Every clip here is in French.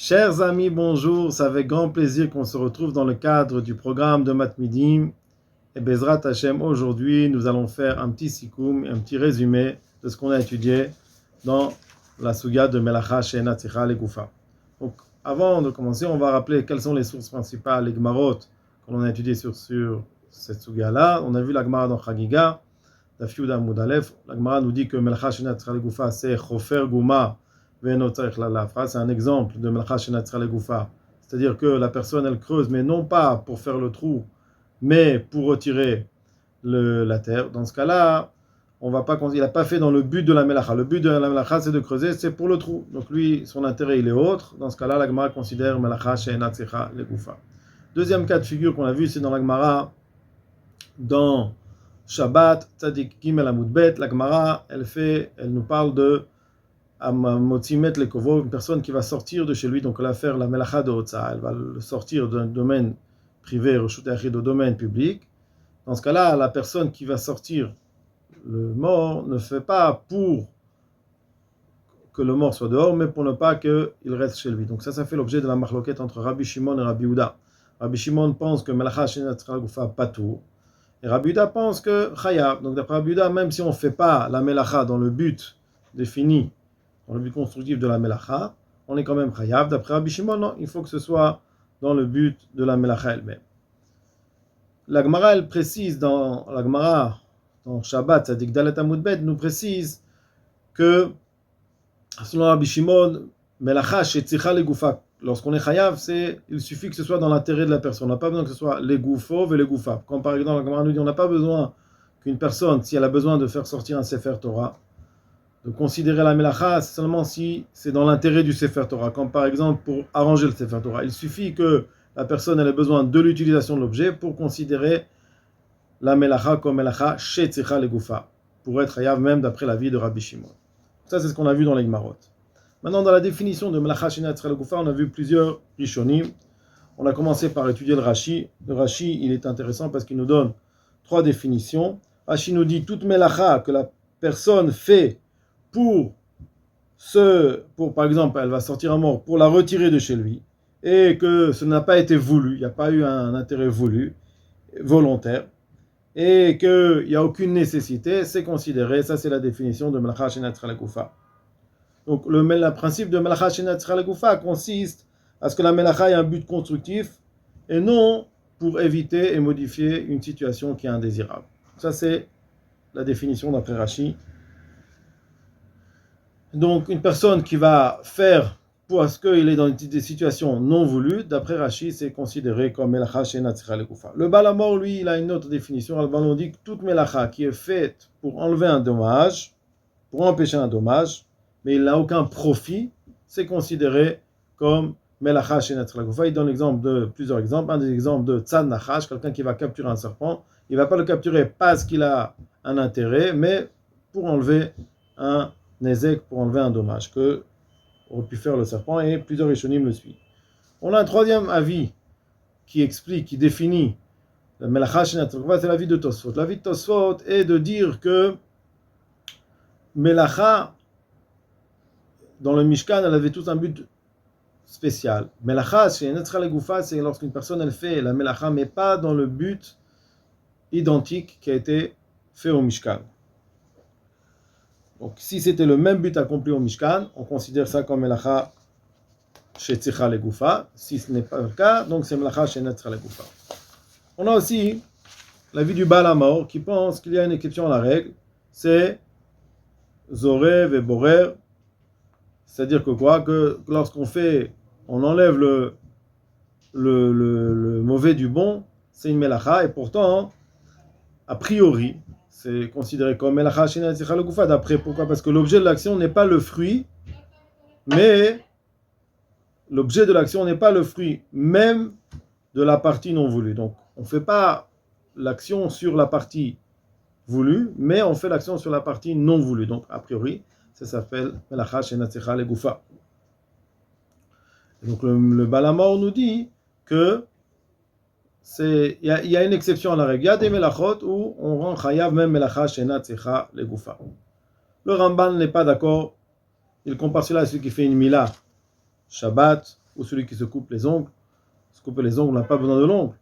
Chers amis, bonjour. C'est avec grand plaisir qu'on se retrouve dans le cadre du programme de Matmidim. Et Bezrat Hashem, aujourd'hui, nous allons faire un petit sikoum, un petit résumé de ce qu'on a étudié dans la Suga de Melacha She'ena Tzicha Legoufa. Donc, avant de commencer, on va rappeler quelles sont les sources principales, les Gemarot, qu'on a étudié sur cette Suga-là. On a vu la Gemara dans Chagiga, Daf Yud Amud Aleph. La Gemara nous dit que Melacha She'ena Tzicha Legoufa, c'est Chofer Gouma. C'est un exemple de Melacha She'ena Tzicha Legoufa. C'est-à-dire que la personne, elle creuse, mais non pas pour faire le trou, mais pour retirer la terre. Dans ce cas-là, il n'a pas fait dans le but de la Melacha. Le but de la Melacha, c'est de creuser, c'est pour le trou. Donc lui, son intérêt, il est autre. Dans ce cas-là, la Gemara considère Melacha She'ena Tzicha Legoufa. Deuxième cas de figure qu'on a vu, c'est dans la Gemara, dans Shabbat, Tzadik Gimel Amud Bet. La Gemara, elle nous parle de Motzimet Lekovo, une personne qui va sortir de chez lui, donc elle va faire la Melacha de Hotza, elle va le sortir d'un domaine privé, Reshut Yachid, au domaine public. Dans ce cas-là, la personne qui va sortir le mort ne fait pas pour que le mort soit dehors, mais pour ne pas qu'il reste chez lui. Donc ça fait l'objet de la marloquette entre Rabbi Shimon et Rabbi Yehuda. Rabbi Shimon pense que Melacha She'ena Tzicha Legoufa patur, et Rabbi Yehuda pense que chayav. Donc d'après Rabbi Yehuda, même si on ne fait pas la Melacha dans le but défini, dans le but constructif de la Melacha, on est quand même chayav. D'après Rabbi Shimon, non, il faut que ce soit dans le but de la Melacha elle-même. La Gemara, elle précise dans la Gemara, dans Shabbat, Tzadik Dalet Amud Bet, nous précise que, selon Rabbi Shimon, Melacha She'tzicha Legoufa, lorsqu'on est chayav, il suffit que ce soit dans l'intérêt de la personne. On n'a pas besoin que ce soit les goufov et les goufa. Comme par exemple, la Gemara nous dit, on n'a pas besoin qu'une personne, si elle a besoin de faire sortir un Sefer Torah, de considérer la Melacha seulement si c'est dans l'intérêt du Sefer Torah, comme par exemple pour arranger le Sefer Torah. Il suffit que la personne ait besoin de l'utilisation de l'objet pour considérer la Melacha comme Melacha She'tzicha Legoufa, pour être chayav même d'après l'avis de Rabbi Shimon. Ça, c'est ce qu'on a vu dans les Gemarot. Maintenant, dans la définition de Melacha She'ena Tzicha Legoufa, on a vu plusieurs Rishonim. On a commencé par étudier le Rashi. Le Rashi, il est intéressant parce qu'il nous donne 3 définitions. Rashi nous dit toute Melacha que la personne fait par exemple, elle va sortir un mort pour la retirer de chez lui, et que ce n'a pas été voulu, il n'y a pas eu un intérêt voulu, volontaire, et qu'il n'y a aucune nécessité, c'est considéré, ça c'est la définition de Melacha She'ena Tzicha Legoufa. Donc le principe de Melacha She'ena Tzicha Legoufa consiste à ce que la Melacha ait un but constructif, et non pour éviter et modifier une situation qui est indésirable. Ça c'est la définition d'après Rashi. Donc, une personne qui va faire parce qu'il est dans des situations non voulues, d'après Rashi, c'est considéré comme Melacha She'ena Tzicha Legoufa. Le Baal HaMaor, lui, il a une autre définition. Le Baal HaMaor dit que toute Melacha qui est faite pour enlever un dommage, pour empêcher un dommage, mais il n'a aucun profit, c'est considéré comme Melacha She'ena Tzicha Legoufa. Il donne plusieurs exemples. Un des exemples de Tzad Nachash, quelqu'un qui va capturer un serpent, il ne va pas le capturer parce qu'il a un intérêt, mais pour enlever un Nezek, pour enlever un dommage que aurait pu faire le serpent, et plusieurs Rishonim le suivent. On a un troisième avis qui explique, qui définit la Melacha She'ena Tzicha Legoufa, c'est l'avis de Tosfot. L'avis de Tosfot est de dire que Melacha, dans le Mishkan, elle avait tout un but spécial. Melacha She'ena Tzicha Legoufa, c'est lorsqu'une personne elle fait la Melacha, mais pas dans le but identique qui a été fait au Mishkan. Donc, si c'était le même but accompli au Mishkan, on considère ça comme Melacha She'tzicha Legoufa. Si ce n'est pas le cas, donc c'est Melacha She'ena Tzicha Legoufa. On a aussi l'avis du Baal HaMaor qui pense qu'il y a une exception à la règle, c'est Zorev et Borer. C'est-à-dire que quoi? Que lorsqu'on enlève le mauvais du bon, c'est une Melacha, et pourtant, a priori, c'est considéré comme Melacha She'ena Tzicha Legoufa. D'après, pourquoi? Parce que l'objet de l'action n'est pas le fruit, mais l'objet de l'action n'est pas le fruit même de la partie non voulue. Donc, on ne fait pas l'action sur la partie voulue, mais on fait l'action sur la partie non voulue. Donc, a priori, ça s'appelle Melacha She'ena Tzicha Legoufa. Donc, le Baal HaMaor nous dit que il y a une exception à la règle. Il y a des melachot où on rend chayav même Melacha She'ena Tzicha Legoufa. Le Ramban n'est pas d'accord. Il compare cela à celui qui fait une mila Shabbat ou celui qui se coupe les ongles. Se couper les ongles, on n'a pas besoin de l'ongle,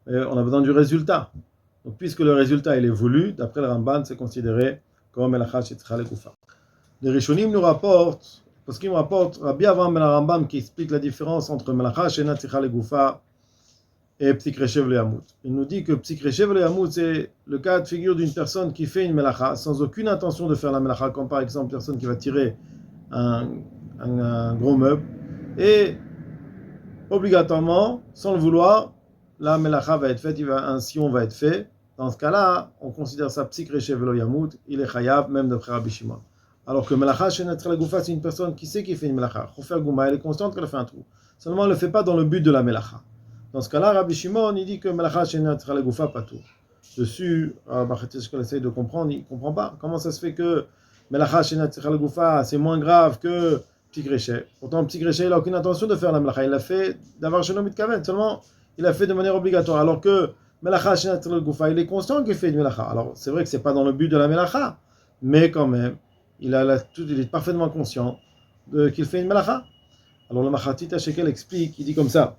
mais on a besoin du résultat. Donc, puisque le résultat il est voulu, d'après le Ramban, c'est considéré comme Melacha Shetzricha Legoufa. Les Rishonim nous rapportent, parce qu'ils nous rapportent Rabbi Avraham ben Rambam qui explique la différence entre Melacha Shetzricha Legoufa et Psik Reshev Lehamut. Il nous dit que Psik Reshev Lehamut, c'est le cas de figure d'une personne qui fait une Melacha sans aucune intention de faire la Melacha, comme par exemple une personne qui va tirer un gros meuble, et obligatoirement, sans le vouloir, la Melacha va être faite, un sillon va être fait. Dans ce cas-là, on considère ça Psik Reshev Lehamut, il est chayav, même d'après Rabbi Shimon. Alors que Melacha Shetzricha Legoufa, c'est une personne qui sait qu'il fait une Melacha. Chofer Gouma, elle est consciente qu'elle a fait un trou. Seulement, elle ne le fait pas dans le but de la Melacha. Dans ce cas-là, Rabbi Shimon, il dit que Melacha Shetzricha Legoufa, pas tout. Dessus, Bacheteshkel essaye de comprendre, il ne comprend pas. Comment ça se fait que Melacha Shetzricha Legoufa, c'est moins grave que Psik Reshev. Pourtant, Psik Reshev, il n'a aucune intention de faire la Melacha. Il l'a fait d'avoir Shelo Mitkaven. Seulement, il l'a fait de manière obligatoire. Alors que Melacha Shetzricha Legoufa, il est conscient qu'il fait une Melacha. Alors, c'est vrai que ce n'est pas dans le but de la Melacha, mais quand même, il est parfaitement conscient qu'il fait une melacha. Alors le Machatit Shekel explique, il dit comme ça,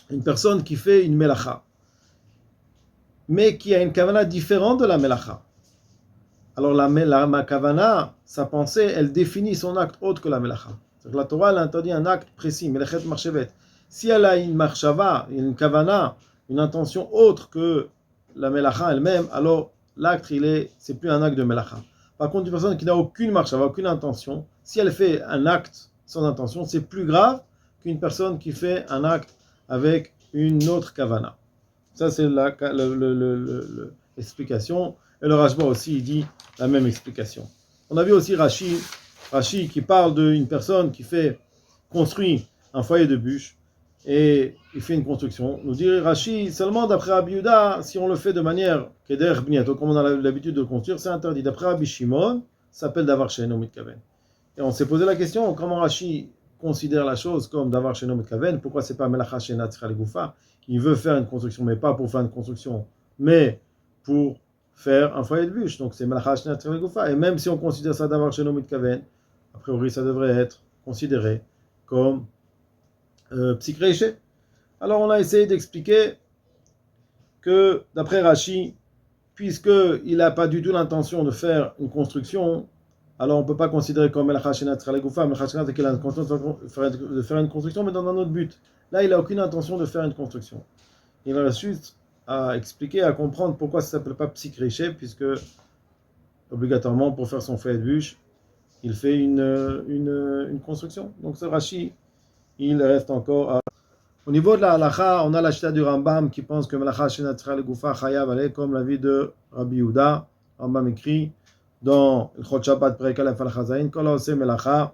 une personne qui fait une melacha, mais qui a une kavana différente de la melacha. Alors ma kavana, sa pensée, elle définit son acte autre que la melacha. La Torah, elle interdit un acte précis, melechet marchevet. Si elle a une marshava, une kavana, une intention autre que la melacha elle-même, alors l'acte, c'est plus un acte de melacha. Par contre, une personne qui n'a aucune marche, aucune intention, si elle fait un acte sans intention, c'est plus grave qu'une personne qui fait un acte avec une autre kavana. Ça, c'est l'explication. Et le Rashba aussi, il dit la même explication. On a vu aussi Rashi qui parle d'une personne qui construit un foyer de bûche et il fait une construction. Nous dit Rashi, seulement d'après Rabbi Yehuda, si on le fait de manière keder bniato, comme on a l'habitude de le construire, c'est interdit. D'après Rabbi Shimon, ça s'appelle davar she'eino mitkaven. Et on s'est posé la question, comment Rashi considère la chose comme davar she'eino mitkaven? Pourquoi c'est pas melacha she'ena tzricha legoufa? Il veut faire une construction, mais pas pour faire une construction, mais pour faire un foyer de bûche. Donc c'est melacha she'ena tzricha legoufa. Et même si on considère ça davar she'eino mitkaven, a priori ça devrait être considéré comme Psik Reshev. Alors on a essayé d'expliquer que d'après Rashi, puisqu'il n'a pas du tout l'intention de faire une construction, alors on ne peut pas considérer comme Melacha Shetzricha Legoufa, Melacha Shetzricha, qu'il a l'intention de faire une construction, mais dans un autre but. Là, il n'a aucune intention de faire une construction. Il reste juste à expliquer, à comprendre pourquoi ça ne s'appelle pas Psik Reshev, puisque obligatoirement, pour faire son foyer de bûche, il fait une construction. Donc ce Rashi, il reste encore à... Au niveau de la halacha, on a la chita du Rambam qui pense que Melacha Shetzricha Legoufa chayav aleh, comme l'avis de Rabbi Yehuda. Rambam écrit dans le Chot Shabbat Perek Aleph Halacha Zayin, Kol haoseh melacha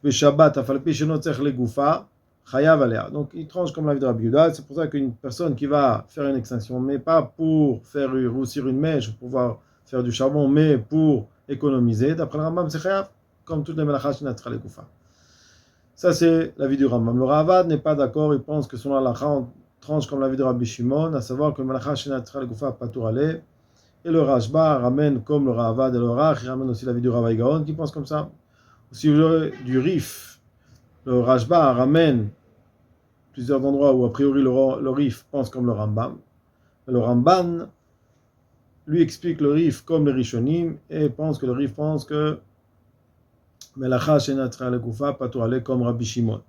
b'Shabbat afal pi she'eno tzarich legoufa chayav aleh. Donc il tranche comme l'avis de Rabbi Yehuda. C'est pour ça qu'une personne qui va faire une extinction, mais pas pour faire roussir une mèche, pour pouvoir faire du charbon, mais pour économiser, d'après le Rambam c'est chayav, comme toutes les Melacha Shetzricha Legoufa. Ça, c'est l'avis du Rambam. Le Ravad n'est pas d'accord, il pense que son halakha, on tranche comme l'avis de Rabbi Shimon, à savoir que Melacha Shetzricha Legoufa patour aleh. Et le Rashba ramène comme le Ravad et le Rach, il ramène aussi l'avis du Ravaï Gaon qui pense comme ça. Aussi du Rif, le Rashba ramène plusieurs endroits où a priori le Rif pense comme le Rambam. Mais le Ramban lui explique le Rif comme les Rishonim et pense que le Rif pense que Melacha Shetzricha Legoufa patour aleh comme Rabbi Shimon.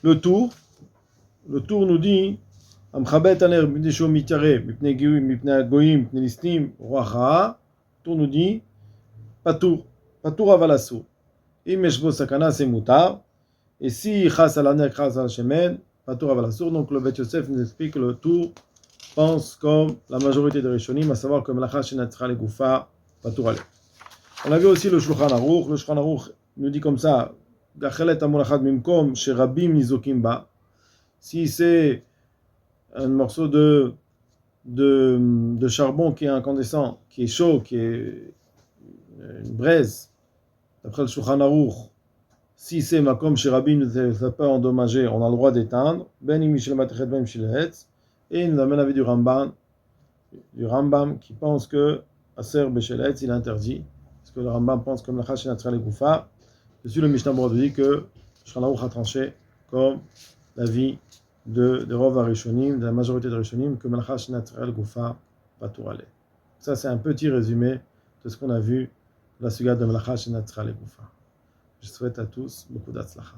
Le tour nous dit המכבה הנר מפני שהוא מתיירא, מפני הגויים, מפני ליסטים, רוח רעה, טור nous dit פטור אבל אסור. אם יש בו סכנה c'est מותר, et si חס על הנר, חס על השמן, פטור אבל אסור. Donc le Bet Yosef nous explique que le tour pense comme la majorité des Rishonim, à savoir que Melacha Shetzricha Legoufa patour aleh. On a vu aussi le Shulchan Aruch. Le Shulchan Aruch nous dit comme ça, Gachelet amulachat mimkom sherabim nizokim ba. Si c'est un morceau de charbon qui est incandescent, qui est chaud, qui est une braise, d'après le Shulchan Aruch, si c'est makom sherabim ne peut pas endommager, on a le droit d'éteindre. Ben imishel matechet ben imishel hetz. Et il nous amène l'avis du Rambam qui pense que aser beshel hetz il interdit. Parce que le Rambam pense comme la Melacha Shetzricha Legoufa. Dessus le Mishnah Berurah dit que Shulchan Aruch a tranché comme l'avis de Rov Harishonim, de la majorité de Rishonim, que Malacha Shenatral Gufa Patur Ale. Ça, c'est un petit résumé de ce qu'on a vu dans la suga de Malacha Shenatral Gufa. Je souhaite à tous beaucoup d'Atzlacha.